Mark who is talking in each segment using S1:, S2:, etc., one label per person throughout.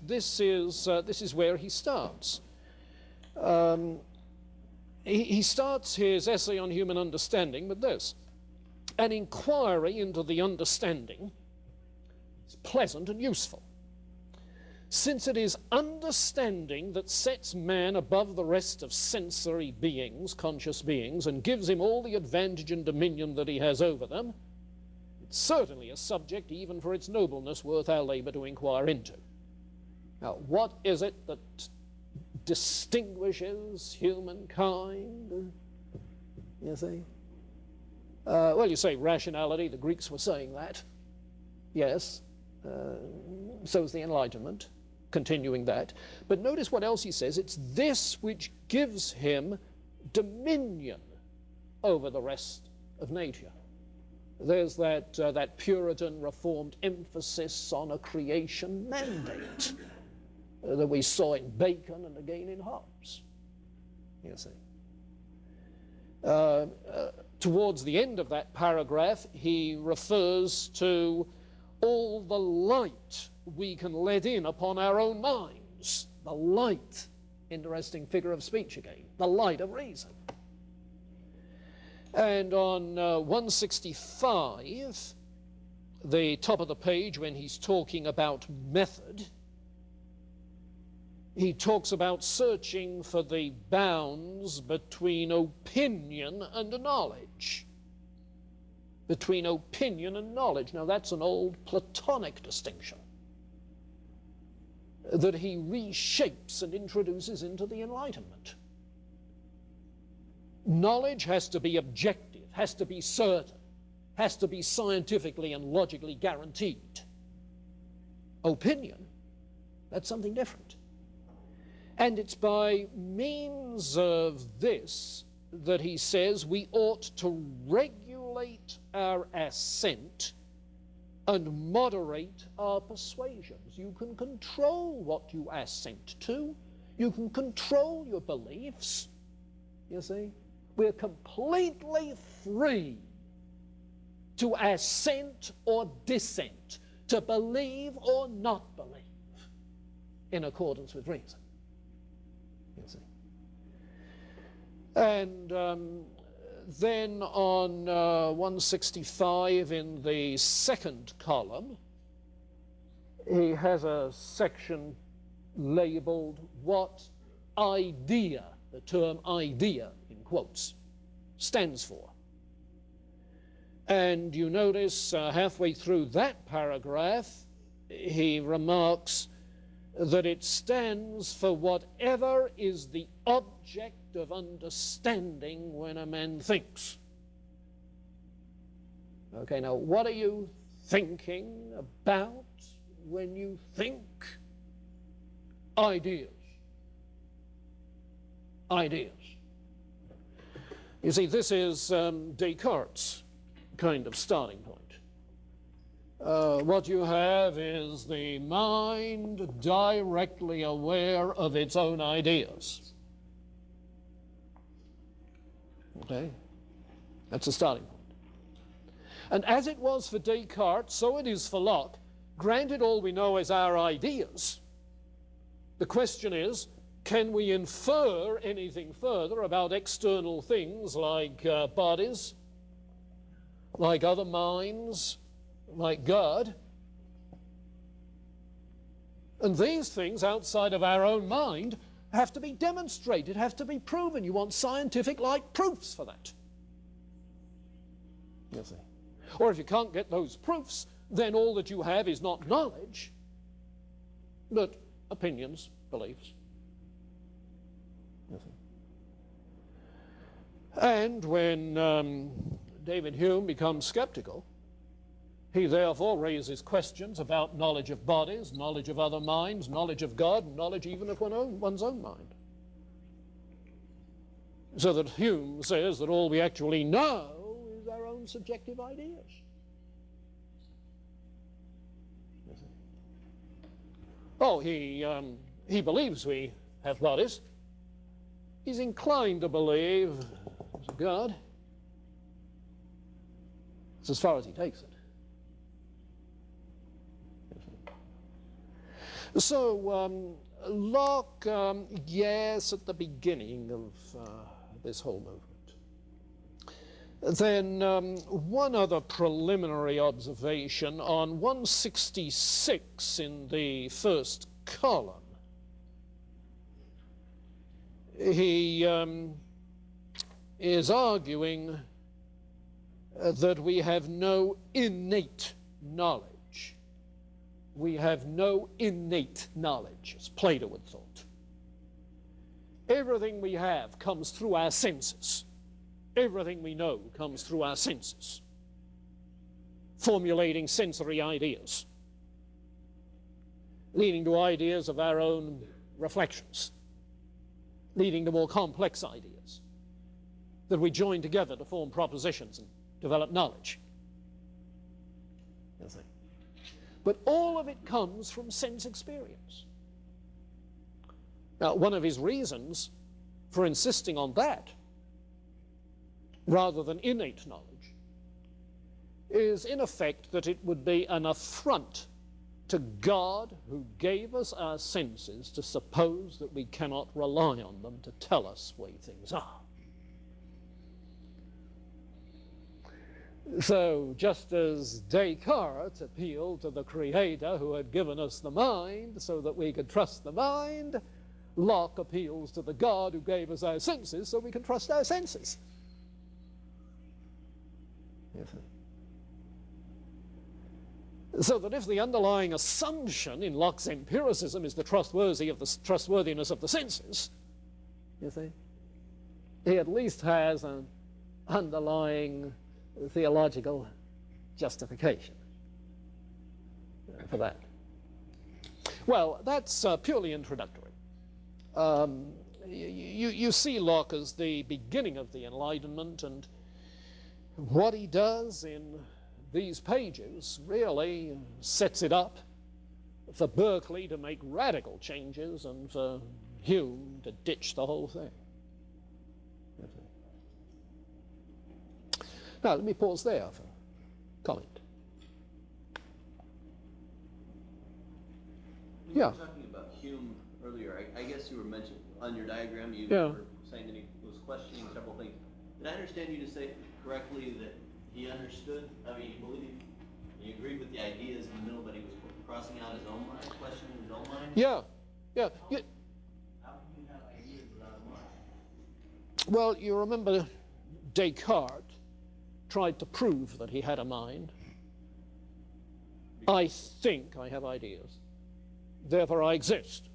S1: this is where he starts. He starts his essay on human understanding with this: an inquiry into the understanding is pleasant and useful, since it is understanding that sets man above the rest of sensory beings, conscious beings, and gives him all the advantage and dominion that he has over them. It's certainly a subject, even for its nobleness, worth our labor to inquire into. Now, what is it that distinguishes humankind? You see? Well, you say rationality. The Greeks were saying that. Yes. So is the Enlightenment, continuing that. But notice what else he says. It's this which gives him dominion over the rest of nature. There's that Puritan Reformed emphasis on a creation mandate that we saw in Bacon and again in Hobbes, you see. Towards the end of that paragraph, he refers to all the light we can let in upon our own minds. The light, interesting figure of speech again, the light of reason. And on 165, the top of the page, when he's talking about method, he talks about searching for the bounds between opinion and knowledge. Between opinion and knowledge. Now, that's an old Platonic distinction that he reshapes and introduces into the Enlightenment. Knowledge has to be objective, has to be certain, has to be scientifically and logically guaranteed. Opinion, that's something different. And it's by means of this that he says we ought to regulate our assent and moderate our persuasions. You can control what you assent to. You can control your beliefs. You see? We're completely free to assent or dissent, to believe or not believe, in accordance with reason. You see? And then on 165 in the second column, he has a section labeled "What idea," the term idea in quotes, stands for. And you notice halfway through that paragraph, he remarks that it stands for whatever is the object of understanding when a man thinks. Okay, now what are you thinking about when you think? Ideas. Ideas. You see, this is Descartes' kind of starting point. What you have is the mind directly aware of its own ideas. Okay? That's the starting point. And as it was for Descartes, so it is for Locke. Granted, all we know is our ideas. The question is, can we infer anything further about external things like bodies, like other minds, like God? And these things outside of our own mind have to be demonstrated, have to be proven. You want scientific-like proofs for that. You see. Or if you can't get those proofs, then all that you have is not knowledge, but opinions, beliefs. You see. And when David Hume becomes skeptical, he therefore raises questions about knowledge of bodies, knowledge of other minds, knowledge of God, and knowledge even of one's own mind. So that Hume says that all we actually know is our own subjective ideas. Oh, he believes we have bodies. He's inclined to believe there's a God. It's as far as he takes it. So Locke, yes, at the beginning of this whole movement. Then one other preliminary observation on 166 in the first column. He is arguing that we have no innate knowledge. We have no innate knowledge, as Plato would thought. Everything we have comes through our senses. Everything we know comes through our senses, formulating sensory ideas, leading to ideas of our own reflections, leading to more complex ideas that we join together to form propositions and develop knowledge. But all of it comes from sense experience. Now, one of his reasons for insisting on that, rather than innate knowledge, is in effect that it would be an affront to God, who gave us our senses, to suppose that we cannot rely on them to tell us the way things are. So just as Descartes appealed to the Creator who had given us the mind so that we could trust the mind, Locke appeals to the God who gave us our senses so we can trust our senses. So that if the underlying assumption in Locke's empiricism is the trustworthiness of the senses, you see, he at least has an underlying theological justification for that. Well, that's purely introductory. You see Locke as the beginning of the Enlightenment, and what he does in these pages really sets it up for Berkeley to make radical changes and for Hume to ditch the whole thing. Now, let me pause there for comment.
S2: You were talking about Hume earlier. I guess you were mentioning on your diagram, you were saying that he was questioning several things. Did I understand you to say correctly that he understood, I mean, he agreed with the ideas in the middle, but he was crossing out his own mind, questioning his own mind?
S1: Yeah.
S2: How can you have ideas without a mind?
S1: Well, you remember Descartes tried to prove that he had a mind. I think I have ideas. Therefore I exist,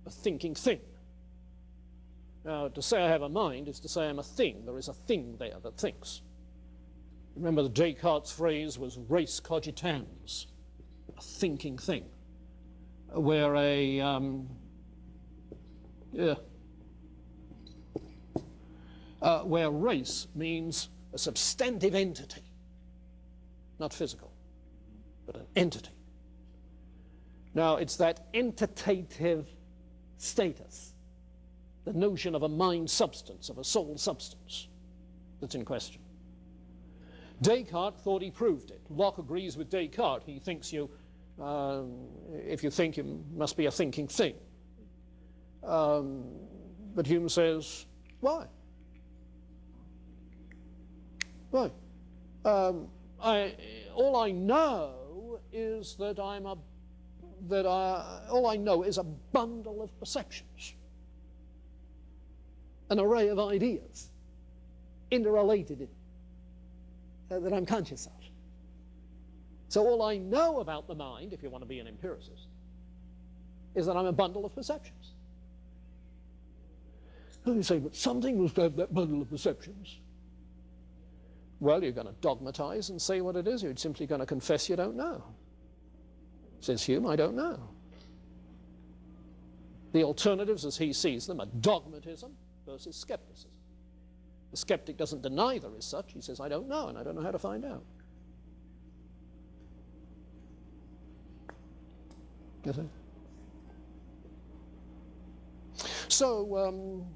S1: a thinking thing. Now, to say I have a mind is to say I'm a thing. There is a thing there that thinks. Remember that Descartes' phrase was res cogitans, a thinking thing, where where race means a substantive entity, not physical, but an entity. Now, it's that entitative status, the notion of a mind substance, of a soul substance, that's in question. Descartes thought he proved it. Locke agrees with Descartes. He thinks if you think, you must be a thinking thing. But Hume says, why? Why? All I know is that all I know is a bundle of perceptions, an array of ideas, interrelated, that I'm conscious of. So all I know about the mind, if you want to be an empiricist, is that I'm a bundle of perceptions. And you say, but something must have that bundle of perceptions. Well, you're going to dogmatize and say what it is. You're simply going to confess you don't know. Says Hume, I don't know. The alternatives, as he sees them, are dogmatism versus skepticism. The skeptic doesn't deny there is such. He says, I don't know, and I don't know how to find out. You see? So,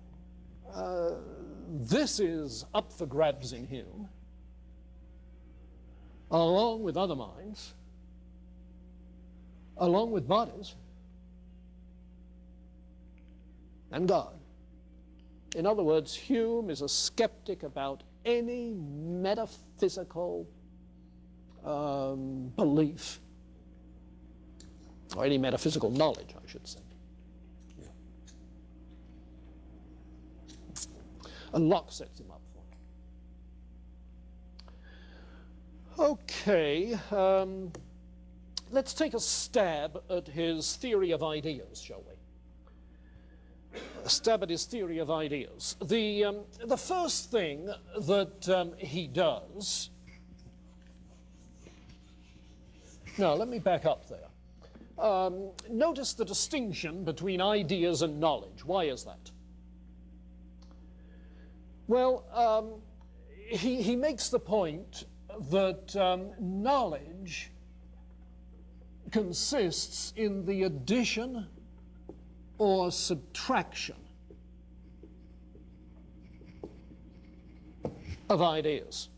S1: this is up for grabs in Hume, along with other minds, along with bodies, and God. In other words, Hume is a skeptic about any metaphysical belief, or any metaphysical knowledge, I should say. Yeah. And Locke sets him up for him. Okay, let's take a stab at his theory of ideas, shall we? A stab at his theory of ideas. The first thing that he does... No, let me back up there. Notice the distinction between ideas and knowledge. Why is that? Well, he makes the point that knowledge consists in the addition or subtraction of ideas.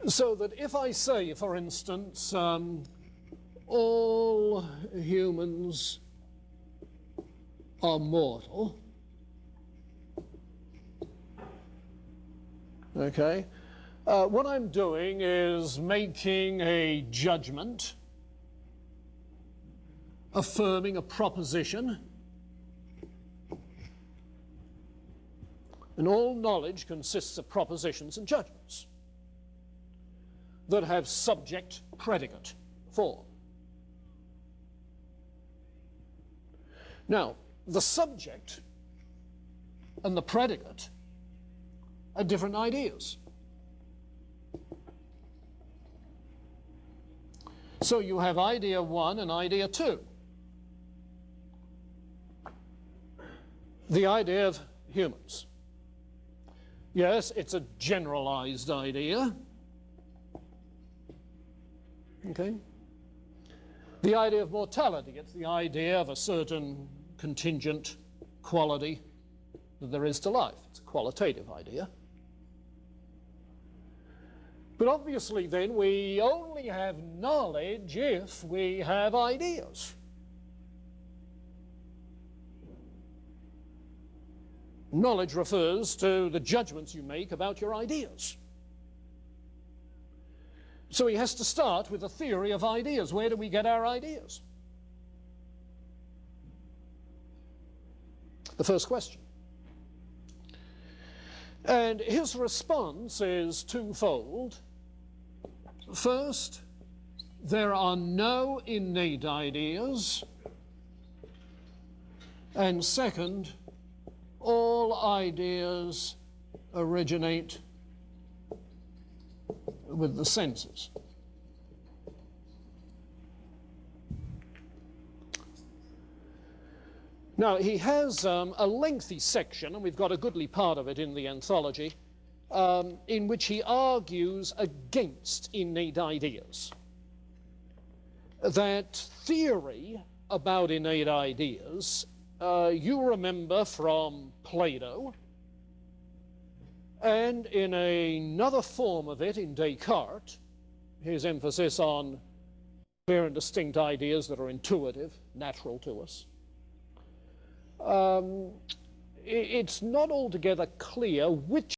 S1: So that if I say, for instance, all humans are mortal, okay, what I'm doing is making a judgment, affirming a proposition, and all knowledge consists of propositions and judgments that have subject-predicate form. Now, the subject and the predicate are different ideas. So you have idea 1 and idea 2. The idea of humans. Yes, it's a generalized idea. Okay? The idea of mortality, it's the idea of a certain contingent quality that there is to life. It's a qualitative idea. But obviously then we only have knowledge if we have ideas. Knowledge refers to the judgments you make about your ideas. So he has to start with a theory of ideas. Where do we get our ideas? The first question. And his response is twofold. First, there are no innate ideas. And second, all ideas originate with the senses. Now, he has a lengthy section, and we've got a goodly part of it in the anthology, in which he argues against innate ideas. That theory about innate ideas, you remember from Plato, and in another form of it in Descartes, his emphasis on clear and distinct ideas that are intuitive, natural to us. It's not altogether clear which